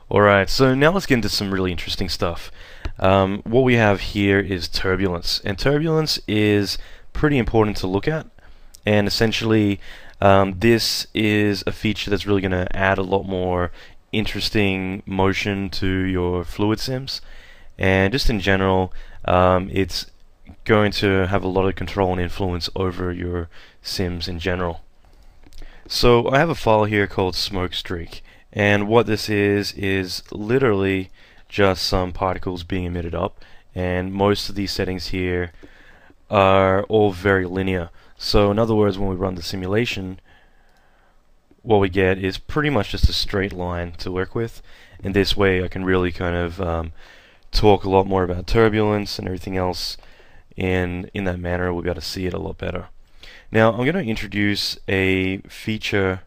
Alright, so now let's get into some really interesting stuff. What we have here is turbulence, and turbulence is pretty important to look at, and essentially this is a feature that's really going to add a lot more interesting motion to your fluid sims, and just in general, it's going to have a lot of control and influence over your sims in general. So I have a file here called Smokestreak, and what this is literally just some particles being emitted up, and most of these settings here are all very linear. So in other words, when we run the simulation, what we get is pretty much just a straight line to work with, and this way I can really kind of talk a lot more about turbulence and everything else in that manner. We'll be able to see it a lot better. Now I'm going to introduce a feature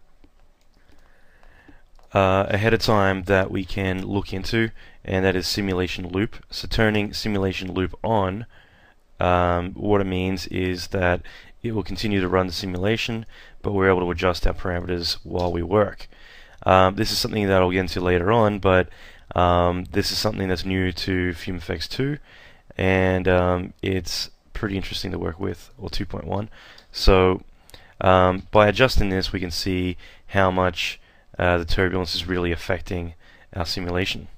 ahead of time that we can look into, and that is simulation loop. So turning simulation loop on, what it means is that it will continue to run the simulation, but we're able to adjust our parameters while we work. This is something that I'll get into later on, but this is something that's new to FumeFX 2, and it's pretty interesting to work with, or 2.1. So by adjusting this, we can see how much the turbulence is really affecting our simulation.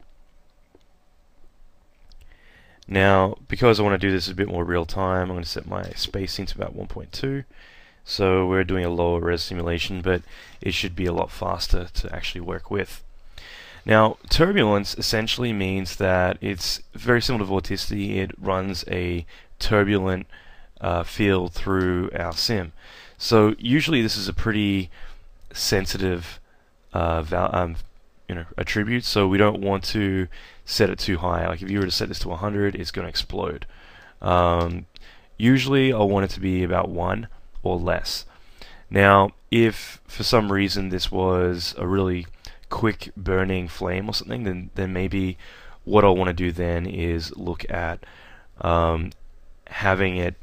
Now, because I want to do this a bit more real time, I'm going to set my spacing to about 1.2. So we're doing a lower res simulation, but it should be a lot faster to actually work with. Now, turbulence essentially means that it's very similar to vorticity. It runs a turbulent field through our sim. So usually this is a pretty sensitive attribute, so we don't want to set it too high. Like if you were to set this to 100, it's going to explode. Usually I'll want it to be about 1 or less. Now if for some reason this was a really quick burning flame or something, then maybe what I'll want to do then is look at having it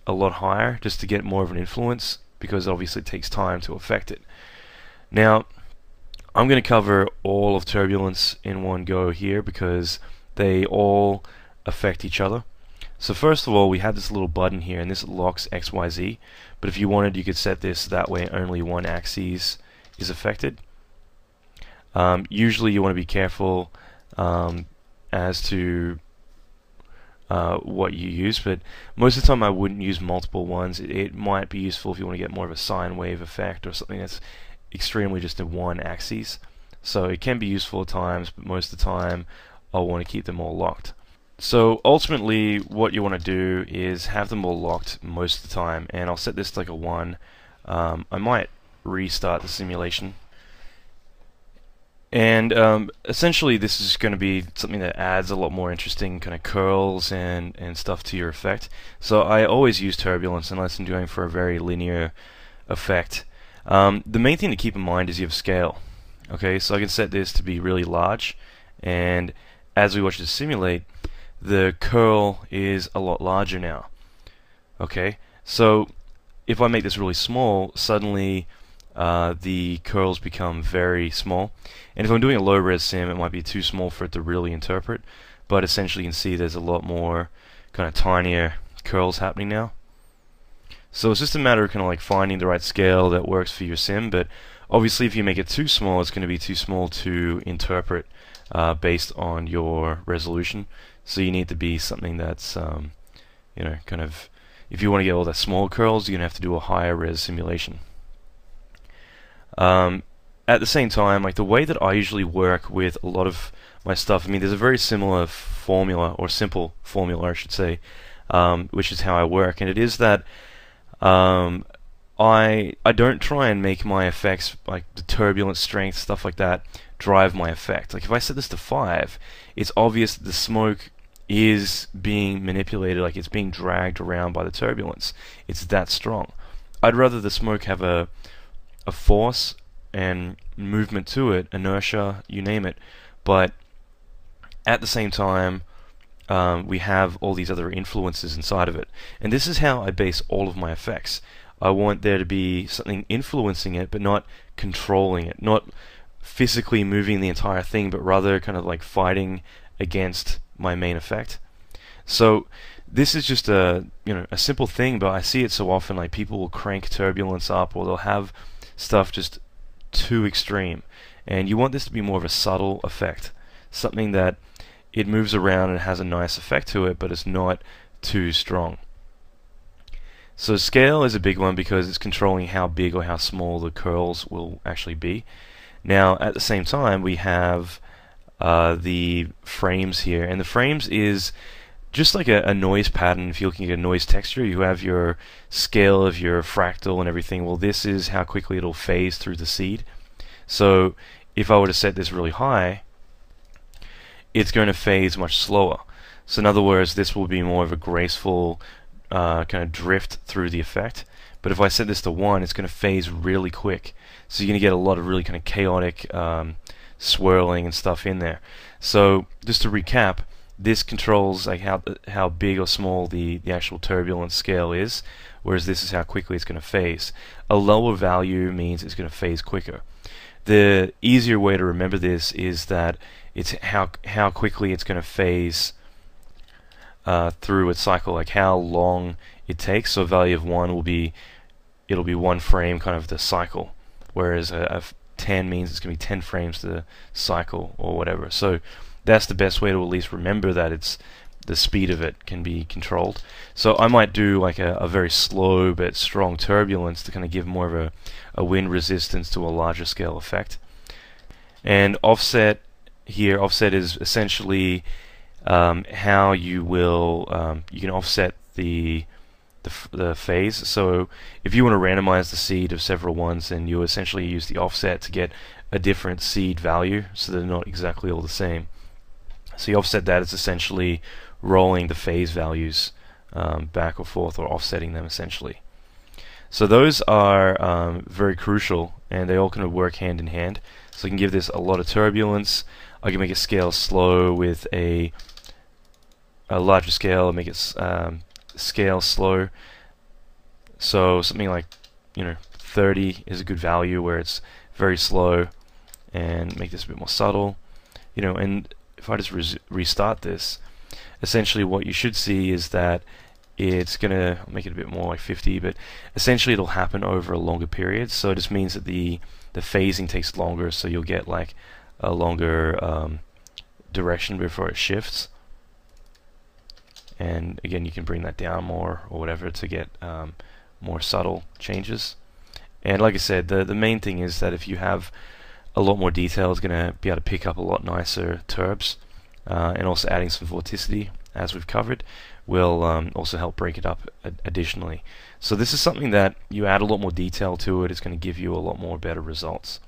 a lot higher, just to get more of an influence, because obviously it takes time to affect it. Now I'm going to cover all of turbulence in one go here because they all affect each other. So first of all, we have this little button here, and this locks XYZ, but if you wanted, you could set this that way only one axis is affected. Usually you want to be careful as to what you use, but most of the time I wouldn't use multiple ones. It might be useful if you want to get more of a sine wave effect or something that's extremely just in one axis. So it can be useful at times, but most of the time I'll want to keep them all locked. So ultimately what you want to do is have them all locked most of the time, and I'll set this to like a 1. I might restart the simulation. And essentially this is going to be something that adds a lot more interesting kind of curls and stuff to your effect. So I always use turbulence unless I'm doing for a very linear effect. The main thing to keep in mind is you have scale. Okay, so I can set this to be really large, and as we watch this simulate, the curl is a lot larger now. Okay, so if I make this really small, suddenly the curls become very small, and if I'm doing a low res sim, it might be too small for it to really interpret, but essentially you can see there's a lot more kind of tinier curls happening now. So it's just a matter of kind of like finding the right scale that works for your sim, but obviously if you make it too small, it's going to be too small to interpret based on your resolution. So you need to be something that's you know, kind of, if you want to get all that small curls, you're going to have to do a higher res simulation. At the same time, like the way that I usually work with a lot of my stuff, I mean, there's a very similar formula, or simple formula I should say, which is how I work, and it is that I don't try and make my effects, like the turbulence, strength, stuff like that, drive my effect. Like if I set this to 5, it's obvious that the smoke is being manipulated, like it's being dragged around by the turbulence. It's that strong. I'd rather the smoke have a force and movement to it, inertia, you name it, but at the same time we have all these other influences inside of it. And this is how I base all of my effects. I want there to be something influencing it, but not controlling it, not physically moving the entire thing, but rather kind of like fighting against my main effect. So this is just a a simple thing, but I see it so often. Like people will crank turbulence up, or they'll have stuff just too extreme, and you want this to be more of a subtle effect, something that it moves around and has a nice effect to it, but it's not too strong. So scale is a big one because it's controlling how big or how small the curls will actually be. Now at the same time we have the frames here, and the frames is just like a noise pattern. If you're looking at a noise texture, you have your scale of your fractal and everything. Well, this is how quickly it'll phase through the seed. So if I were to set this really high, it's going to phase much slower. So in other words, this will be more of a graceful kind of drift through the effect. But if I set this to 1, it's going to phase really quick. So you're going to get a lot of really kind of chaotic swirling and stuff in there. So just to recap, this controls like how big or small the actual turbulence scale is, whereas this is how quickly it's going to phase. A lower value means it's going to phase quicker. The easier way to remember this is that it's how quickly it's going to phase through its cycle, like how long it takes. So a value of 1 will be, it'll be 1 frame kind of the cycle, whereas a 10 means it's going to be 10 frames the cycle or whatever. So that's the best way to at least remember that it's the speed of it can be controlled. So I might do like a very slow but strong turbulence to kind of give more of a wind resistance to a larger scale effect. And offset here, offset is essentially how you will you can offset the phase. So if you want to randomize the seed of several ones, then you essentially use the offset to get a different seed value, so they're not exactly all the same. So you offset that as essentially rolling the phase values back or forth, or offsetting them essentially. So those are very crucial, and they all kind of work hand in hand. So I can give this a lot of turbulence. I can make it scale slow with a larger scale, and make it scale slow. So something like 30 is a good value where it's very slow, and make this a bit more subtle. And if I just restart this, essentially what you should see is that it's gonna, I'll make it a bit more like 50, but essentially it'll happen over a longer period. So it just means that the phasing takes longer, so you'll get like a longer direction before it shifts. And again, you can bring that down more or whatever to get more subtle changes. And like I said, the main thing is that if you have a lot more detail, it's going to be able to pick up a lot nicer turbs, and also adding some vorticity, as we've covered, will also help break it up additionally. So this is something that you add a lot more detail to it, it's going to give you a lot more better results.